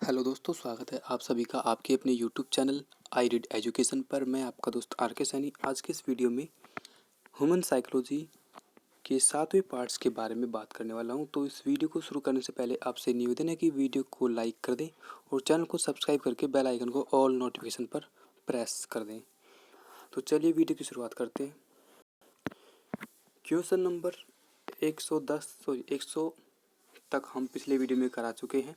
Hello दोस्तों, स्वागत है आप सभी का आपके अपने YouTube channel I read education पर। मैं आपका दोस्त आर के सैनी। आज के इस वीडियो में ह्यूमन साइकोलॉजी के 7वें पार्ट्स के बारे में बात करने वाला हूं। तो इस वीडियो को शुरू करने से पहले आपसे निवेदन है कि वीडियो को लाइक कर दें और चैनल को सब्सक्राइब करके बेल आइकन को ऑल नोटिफिकेशन पर प्रेस कर दें। तो चलिए वीडियो की शुरुआत करते हैं। क्वेश्चन नंबर 100 तक हम पिछले वीडियो में करा चुके हैं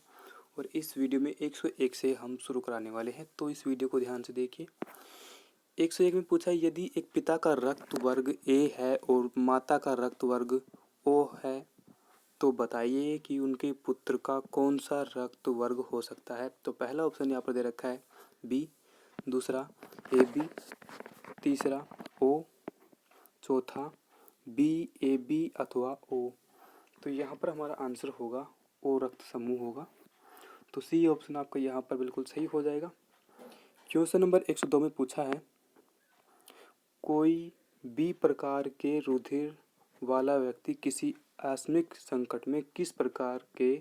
और इस वीडियो में 101 से हम शुरू कराने वाले हैं। तो इस वीडियो को ध्यान से देखिए। 101 में पूछा है, यदि एक पिता का रक्त वर्ग ए है और माता का रक्त वर्ग ओ है तो बताइए कि उनके पुत्र का कौन सा रक्त वर्ग हो सकता है। तो पहला ऑप्शन यहाँ पर दे रखा है बी, दूसरा ए बी, तीसरा ओ, चौथा बी ए बी अथवा ओ। तो यहाँ पर हमारा आंसर होगा ओ रक्त समूह होगा। तो सी ऑप्शन आपका यहाँ पर बिल्कुल सही हो जाएगा। क्वेश्चन नंबर 102 में पूछा है, कोई बी प्रकार के रुधिर वाला व्यक्ति किसी आकस्मिक संकट में किस प्रकार के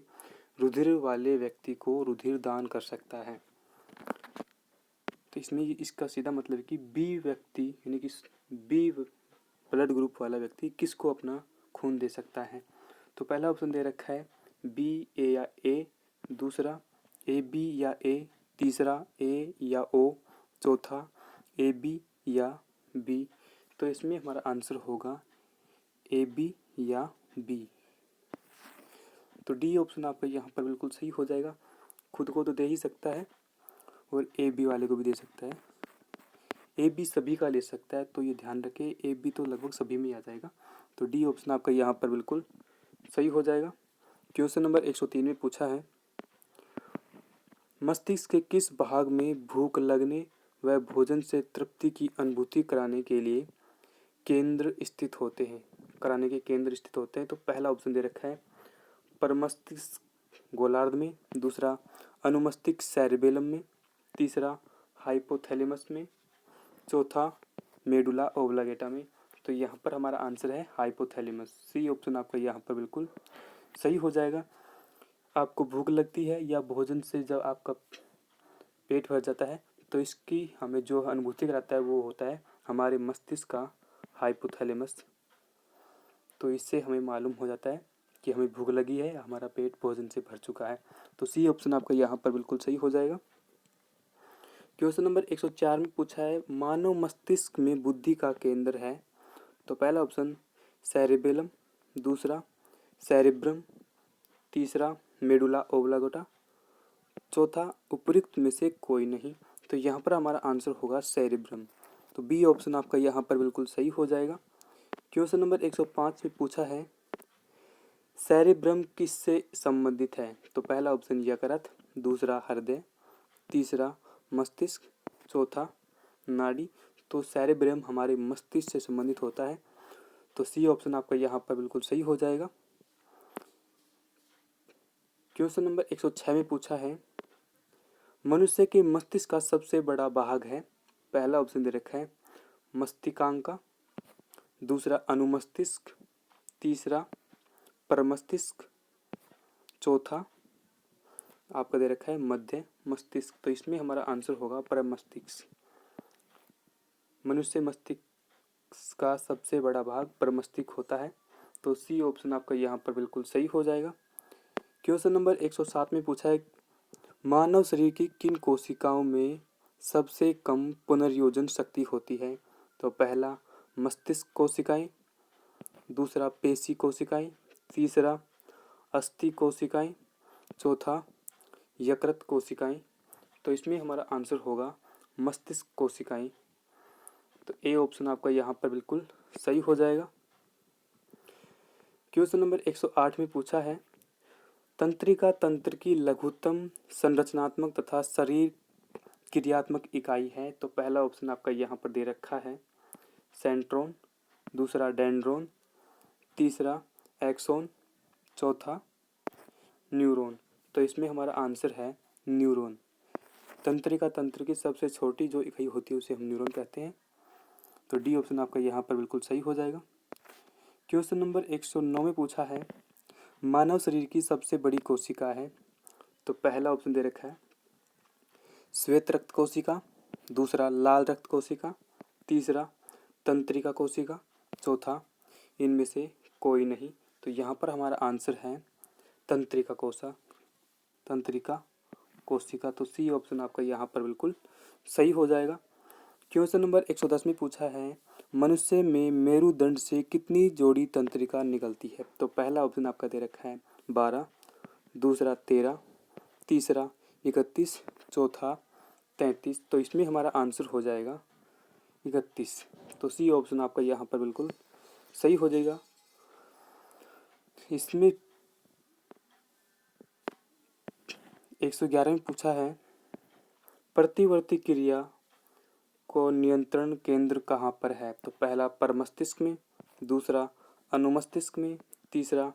रुधिर वाले व्यक्ति को रुधिर दान कर सकता है। तो इसमें इसका सीधा मतलब है कि बी व्यक्ति यानी कि बी ब्लड ग्रुप वाला व्यक्ति किसको अपना खून दे सकता है। तो पहला ऑप्शन दे रखा है बी ए या ए, दूसरा ए बी या ए, तीसरा ए या ओ, चौथा ए बी या बी। तो इसमें हमारा आंसर होगा ए बी या बी। तो डी ऑप्शन आपका यहाँ पर बिल्कुल सही हो जाएगा। खुद को तो दे ही सकता है और ए बी वाले को भी दे सकता है। ए बी सभी का ले सकता है, तो ये ध्यान रखें, ए बी तो लगभग सभी में आ जाएगा। तो डी ऑप्शन आपका यहाँ पर बिल्कुल सही हो जाएगा। क्वेश्चन नंबर 103 में पूछा है, मस्तिष्क के किस भाग में भूख लगने व भोजन से तृप्ति की अनुभूति कराने के केंद्र स्थित होते हैं। तो पहला ऑप्शन दे रखा है परमस्तिष्क गोलार्ध में, दूसरा अनुमस्तिष्क सेरिबेलम में, तीसरा हाइपोथैलेमस में, चौथा मेडुला ओब्लांगेटा में। तो यहाँ पर हमारा आंसर है हाइपोथैलेमस। सी ऑप्शन आपका यहाँ पर बिल्कुल सही हो जाएगा। आपको भूख लगती है या भोजन से जब आपका पेट भर जाता है तो इसकी हमें जो अनुभूति कराता है वो होता है हमारे मस्तिष्क का हाइपोथैलेमस। तो इससे हमें मालूम हो जाता है कि हमें भूख लगी है, हमारा पेट भोजन से भर चुका है। तो सी ऑप्शन आपका यहाँ पर बिल्कुल सही हो जाएगा। क्वेश्चन नंबर 104 में पूछा है, मानव मस्तिष्क में बुद्धि का केंद्र है। तो पहला ऑप्शन सेरिबेलम, दूसरा सेरिब्रम, तीसरा मेडुला ओब्लांगेटा, चौथा उपयुक्त में से कोई नहीं। तो यहाँ पर हमारा आंसर होगा सेरिब्रम। तो बी ऑप्शन आपका यहाँ पर बिल्कुल सही हो जाएगा। क्वेश्चन नंबर 105 में पूछा है, सेरिब्रम किससे संबंधित है। तो पहला ऑप्शन यकृत, दूसरा हृदय, तीसरा मस्तिष्क, चौथा नाड़ी। तो सेरिब्रम हमारे मस्तिष्क से संबंधित होता है। तो सी ऑप्शन आपका यहाँ पर बिल्कुल सही हो जाएगा। क्वेश्चन नंबर 106 में पूछा है, मनुष्य के मस्तिष्क का सबसे बड़ा भाग है। पहला ऑप्शन दे रखा है मस्तिष्कांका, दूसरा अनुमस्तिष्क, तीसरा परमस्तिष्क, चौथा आपका दे रखा है मध्य मस्तिष्क। तो इसमें हमारा आंसर होगा परमस्तिष्क। मनुष्य मस्तिष्क का सबसे बड़ा भाग परमस्तिष्क होता है। तो सी ऑप्शन आपका यहाँ पर बिल्कुल सही हो जाएगा। क्वेश्चन नंबर 107 में पूछा है, मानव शरीर की किन कोशिकाओं में सबसे कम पुनर्योजन शक्ति होती है। तो पहला मस्तिष्क कोशिकाएं, दूसरा पेशी कोशिकाएं, तीसरा अस्थि कोशिकाएं, चौथा यकृत कोशिकाएं। तो इसमें हमारा आंसर होगा मस्तिष्क कोशिकाएं। तो ए ऑप्शन आपका यहाँ पर बिल्कुल सही हो जाएगा। क्वेश्चन नंबर 108 में पूछा है, तंत्रिका तंत्र की लघुतम संरचनात्मक तथा शरीर क्रियात्मक इकाई है। तो पहला ऑप्शन आपका यहाँ पर दे रखा है सेंट्रोन, दूसरा डेंड्रोन, तीसरा एक्सोन, चौथा न्यूरॉन। तो इसमें हमारा आंसर है न्यूरॉन। तंत्रिका तंत्र की सबसे छोटी जो इकाई होती है उसे हम न्यूरॉन कहते हैं। तो डी ऑप्शन आपका यहाँ पर बिल्कुल सही हो जाएगा। क्वेश्चन नंबर 109 में पूछा है, मानव शरीर की सबसे बड़ी कोशिका है। तो पहला ऑप्शन दे रखा है श्वेत रक्त कोशिका, दूसरा लाल रक्त कोशिका, तीसरा तंत्रिका कोशिका, चौथा इनमें से कोई नहीं। तो यहाँ पर हमारा आंसर है तंत्रिका कोशिका। तो सी ऑप्शन आपका यहाँ पर बिल्कुल सही हो जाएगा। क्वेश्चन नंबर 110 में पूछा है मनुष्य में मेरुदंड से कितनी जोड़ी तंत्रिका निकलती है। तो पहला ऑप्शन आपका दे रखा है 12, दूसरा 13, तीसरा 31, चौथा 33। तो इसमें हमारा आंसर हो जाएगा 31। तो सी ऑप्शन आपका यहाँ पर बिल्कुल सही हो जाएगा। इसमें 111 में पूछा है प्रतिवर्ती क्रिया को नियंत्रण केंद्र कहाँ पर है। तो पहला परमस्तिष्क में, दूसरा अनुमस्तिष्क में, तीसरा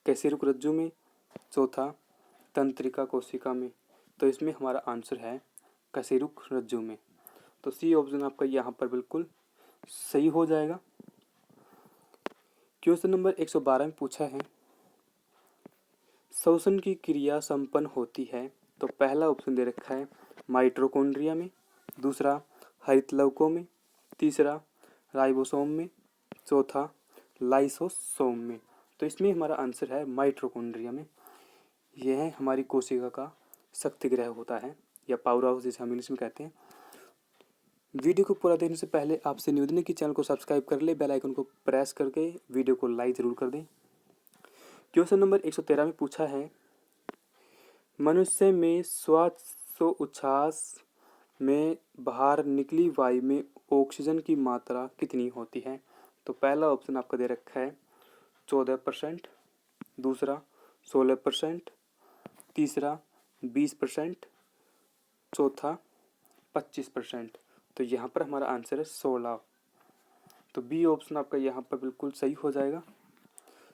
कैसिरुक रज्जु में, चौथा तंत्रिका कोशिका में। तो इसमें हमारा आंसर है कैसिरुक रज्जु में। तो सी ऑप्शन आपका यहाँ पर बिल्कुल सही हो जाएगा। क्वेश्चन नंबर 112 में पूछा है श्वसन की क्रिया संपन्न होती है। तो पहला ऑप्शन दे रखा है माइटोकॉन्ड्रिया में, दूसरा हरितलवकों में, तीसरा राइबोसोम में, चौथा लाइसोसोम में। तो इसमें हमारा आंसर है माइटोकॉन्ड्रिया में। यह हमारी कोशिका का शक्ति गृह होता है या पावर हाउस जिसे हम इंग्लिश में कहते हैं। वीडियो को पूरा देखने से पहले आपसे निवेदन है कि चैनल को सब्सक्राइब कर ले, बेल आइकन को प्रेस करके वीडियो को लाइक जरूर कर दें। क्वेश्चन नंबर 113 में पूछा है मनुष्य में श्वासोच्छ्वास में बाहर निकली वायु में ऑक्सीजन की मात्रा कितनी होती है। तो पहला ऑप्शन आपका दे रखा है 14%, दूसरा 16%, तीसरा 20%, चौथा 25%। तो यहाँ पर हमारा आंसर है 16। तो बी ऑप्शन आपका यहाँ पर बिल्कुल सही हो जाएगा।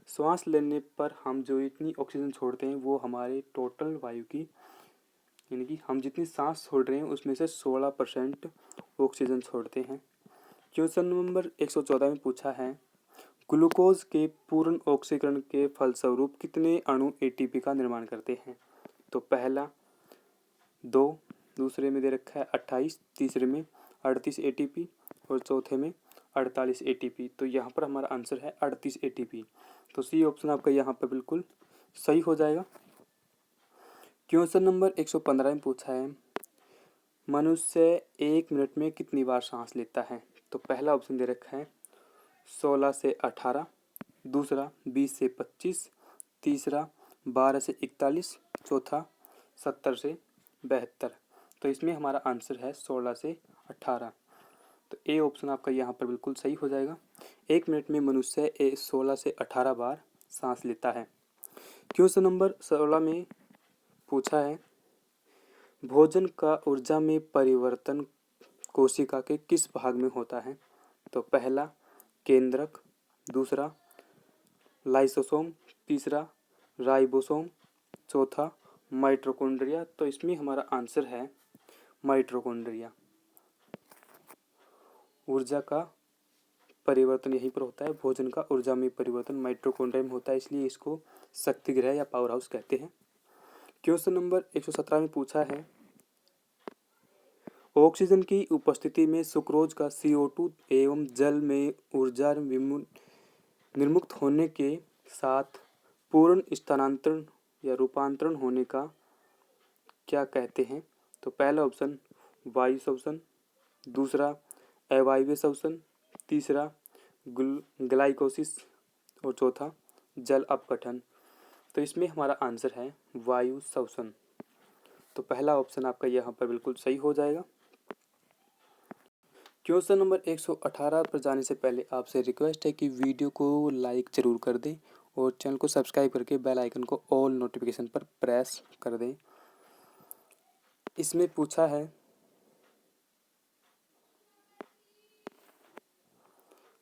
सांस लेने पर हम जो इतनी ऑक्सीजन छोड़ते हैं वो हमारे टोटल वायु की, यानी कि हम जितनी सांस छोड़ रहे हैं उसमें से 16% ऑक्सीजन छोड़ते हैं। क्वेश्चन नंबर 114 में पूछा है ग्लूकोज के पूर्ण ऑक्सीकरण के फलस्वरूप कितने अणु एटीपी का निर्माण करते हैं। तो पहला 2, दूसरे में दे रखा है 28, तीसरे में 38 एटीपी और चौथे में 48 एटीपी। तो यहाँ पर हमारा आंसर है 38 एटीपी। तो सी ऑप्शन आपका यहाँ पर बिल्कुल सही हो जाएगा। क्वेश्चन नंबर 115 में पूछा है मनुष्य 1 मिनट में कितनी बार सांस लेता है। तो पहला ऑप्शन दे रखा है 16 से 18, दूसरा 20 से 25, तीसरा 12 से 41, चौथा 70 से 72। तो इसमें हमारा आंसर है 16 से 18। तो ए ऑप्शन आपका यहाँ पर बिल्कुल सही हो जाएगा। 1 मिनट में मनुष्य 16 से 18 बार सांस लेता है। क्वेश्चन नंबर 16 में पूछा है भोजन का ऊर्जा में परिवर्तन कोशिका के किस भाग में होता है। तो पहला केंद्रक, दूसरा लाइसोसोम, तीसरा राइबोसोम, चौथा माइटोकॉन्ड्रिया। तो इसमें हमारा आंसर है माइटोकॉन्ड्रिया। ऊर्जा का परिवर्तन यहीं पर होता है, भोजन का ऊर्जा में परिवर्तन माइटोकॉन्ड्रिया में होता है, इसलिए इसको शक्ति गृह या पावर हाउस कहते हैं। क्वेश्चन नंबर 117 में पूछा है ऑक्सीजन की उपस्थिति में सुक्रोज का CO2 एवं जल में ऊर्जा निर्मुक्त होने के साथ पूर्ण स्थानांतरण या रूपांतरण होने का क्या कहते हैं। तो पहला ऑप्शन वायु श्वसन, दूसरा अवायवीय श्वसन, तीसरा ग्लाइकोसिस और चौथा जल अपघटन। तो इसमें हमारा आंसर है वायु श्वसन। तो पहला ऑप्शन आपका यहाँ पर बिल्कुल सही हो जाएगा। क्वेश्चन नंबर 118 पर जाने से पहले आपसे रिक्वेस्ट है कि वीडियो को लाइक ज़रूर कर दें और चैनल को सब्सक्राइब करके बेल आइकन को ऑल नोटिफिकेशन पर प्रेस कर दें। इसमें पूछा है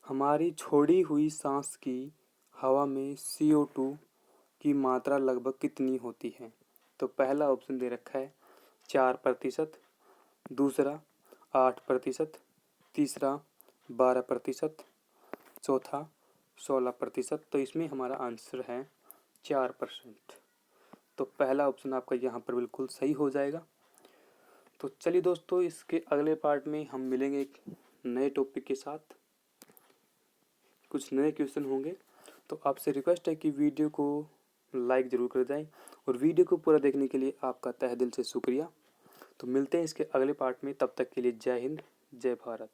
हमारी छोड़ी हुई सांस की हवा में CO2 की मात्रा लगभग कितनी होती है। तो पहला ऑप्शन दे रखा है 4%, दूसरा 8%, तीसरा 12%, चौथा 16%। तो इसमें हमारा आंसर है 4%। तो तो पहला ऑप्शन आपका यहाँ पर बिल्कुल सही हो जाएगा। तो चलिए दोस्तों, इसके अगले पार्ट में हम मिलेंगे एक नए टॉपिक के साथ, कुछ नए क्वेश्चन होंगे। तो आपसे रिक्वेस्ट है कि वीडियो को लाइक ज़रूर कर जाएं और वीडियो को पूरा देखने के लिए आपका तहे दिल से शुक्रिया। तो मिलते हैं इसके अगले पार्ट में, तब तक के लिए जय हिंद, जय भारत।